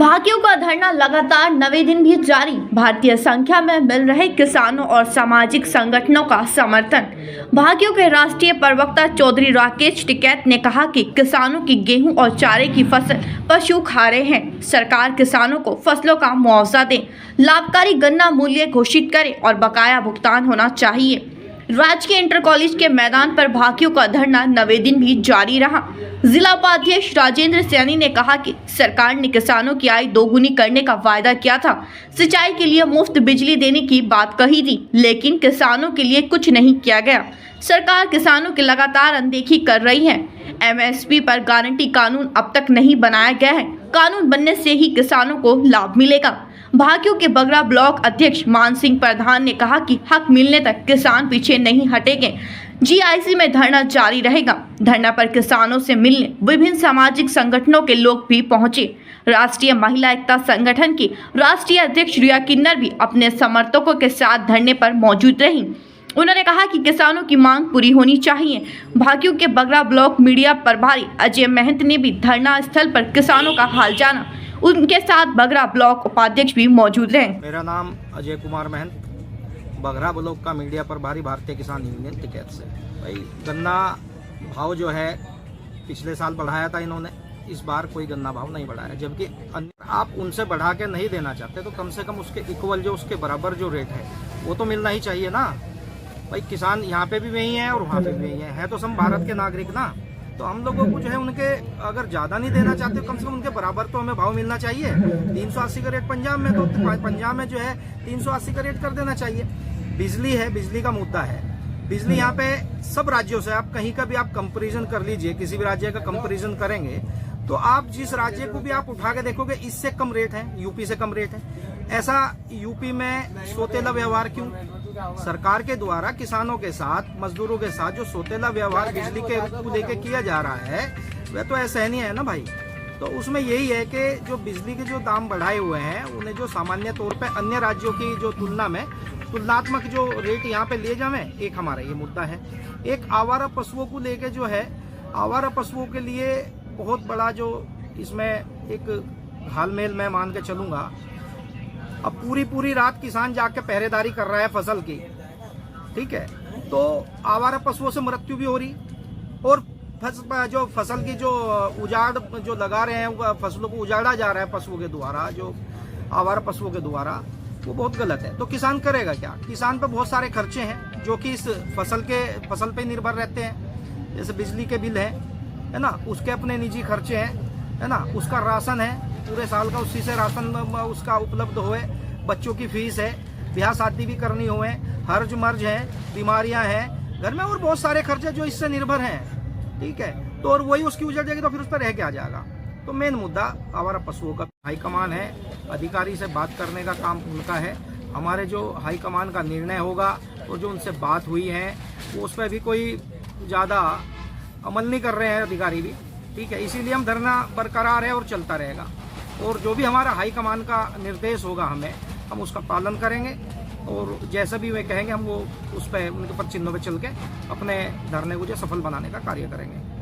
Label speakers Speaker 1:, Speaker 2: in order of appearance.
Speaker 1: भाकियों का धरना लगातार 9वें दिन भी जारी। भारतीय संख्या में मिल रहे किसानों और सामाजिक संगठनों का समर्थन। भाकियों के राष्ट्रीय प्रवक्ता चौधरी राकेश टिकैत ने कहा कि किसानों की गेहूं और चारे की फसल पशु खा रहे हैं। सरकार किसानों को फसलों का मुआवजा दे, लाभकारी गन्ना मूल्य घोषित करे और बकाया भुगतान होना चाहिए। राजकीय इंटर कॉलेज के मैदान पर भाकियों का धरना 9वें दिन भी जारी रहा। जिला उपाध्यक्ष राजेंद्र सैनी ने कहा कि सरकार ने किसानों की आय दोगुनी करने का वायदा किया था, सिंचाई के लिए मुफ्त बिजली देने की बात कही थी, लेकिन किसानों के लिए कुछ नहीं किया गया। सरकार किसानों की लगातार अनदेखी कर रही है। एमएसपी पर गारंटी कानून अब तक नहीं बनाया गया है। कानून बनने से ही किसानों को लाभ मिलेगा। भाकियों के बगरा ब्लॉक अध्यक्ष मान सिंह प्रधान ने कहा कि हक मिलने तक किसान पीछे नहीं हटेंगे। जीआईसी में धरना जारी रहेगा। धरना पर किसानों से मिलने विभिन्न सामाजिक संगठनों के लोग भी पहुंचे। राष्ट्रीय महिला एकता संगठन की राष्ट्रीय अध्यक्ष रिया किन्नर भी अपने समर्थकों के साथ धरने पर मौजूद रही। उन्होंने कहा कि किसानों की मांग पूरी होनी चाहिए। भाकियों के बगरा ब्लॉक मीडिया प्रभारी अजय महंत ने भी धरना स्थल पर किसानों का हाल जाना। उनके साथ बगरा ब्लॉक उपाध्यक्ष भी मौजूद रहे।
Speaker 2: मेरा नाम अजय कुमार महंत, बगरा ब्लॉक का मीडिया प्रभारी, भारतीय किसान यूनियन टिकैत से। भाई, गन्ना भाव जो है पिछले साल बढ़ाया था इन्होंने, इस बार कोई गन्ना भाव नहीं बढ़ाया, जबकि आप उनसे बढ़ा के नहीं देना चाहते तो कम से कम उसके इक्वल जो उसके बराबर जो रेट है वो तो मिलना ही चाहिए ना। भाई, किसान यहाँ पे भी वही है और वहाँ पे भी वही है तो सब भारत के नागरिक ना। तो हम लोगों को जो है उनके अगर ज्यादा नहीं देना चाहते कम से कम उनके बराबर तो हमें भाव मिलना चाहिए। 380 का रेट पंजाब में, तो पंजाब में जो है 380 का रेट कर देना चाहिए। बिजली है, बिजली का मुद्दा है। बिजली यहाँ पे सब राज्यों से आप कहीं का भी आप कंपैरिजन कर लीजिए, किसी भी राज्य का कंपैरिजन करेंगे तो आप जिस राज्य को भी आप उठा के देखोगे इससे कम रेट है, यूपी से कम रेट है। ऐसा यूपी में सौतेला व्यवहार क्यों? सरकार के द्वारा किसानों के साथ, मजदूरों के साथ जो सौतेला व्यवहार बिजली के को लेके किया जा रहा है वह तो असहनीय है ना भाई। तो उसमें यही है कि जो बिजली के जो दाम बढ़ाए हुए हैं उन्हें जो सामान्य तौर पे अन्य राज्यों की जो तुलना में तुलनात्मक जो रेट यहाँ पे लिए जाए, एक हमारा ये मुद्दा है। एक आवारा पशुओं को लेके जो है, आवारा पशुओं के लिए बहुत बड़ा जो इसमें एक घालमेल मैं मान के चलूंगा। अब पूरी रात किसान जाके पहरेदारी कर रहा है फसल की, ठीक है, तो आवारा पशुओं से मृत्यु भी हो रही और जो फसल की जो उजाड़ जो लगा रहे हैं, फसलों को उजाड़ा जा रहा है पशुओं के द्वारा, जो आवारा पशुओं के द्वारा, वो बहुत गलत है। तो किसान करेगा क्या? किसान पे बहुत सारे खर्चे हैं जो कि इस फसल पे निर्भर रहते हैं, जैसे बिजली के बिल है ना, उसके अपने निजी खर्चे हैं, है ना, उसका राशन है पूरे साल का, उसी से राशन उसका उपलब्ध होए, बच्चों की फीस है, ब्याह शादी भी करनी होए, हर्ज मर्ज है, बीमारियां हैं घर में और बहुत सारे खर्चे जो इससे निर्भर हैं, ठीक है। तो और वही उसकी उजड़ जाएगी तो फिर उस पर रह के आ जाएगा। तो मेन मुद्दा आवारा पशुओं का हाईकमान है, अधिकारी से बात करने का काम उनका है। हमारे जो हाईकमान का निर्णय होगा और जो उनसे बात हुई है वो उस पर भी कोई ज़्यादा अमल नहीं कर रहे हैं अधिकारी भी, ठीक है। इसीलिए हम धरना बरकरार है और चलता रहेगा और जो भी हमारा हाईकमान का निर्देश होगा हम उसका पालन करेंगे और जैसा भी वे कहेंगे हम वो उस पर उनके पर चिन्हों पर चल के अपने धरने को जो सफल बनाने का कार्य करेंगे।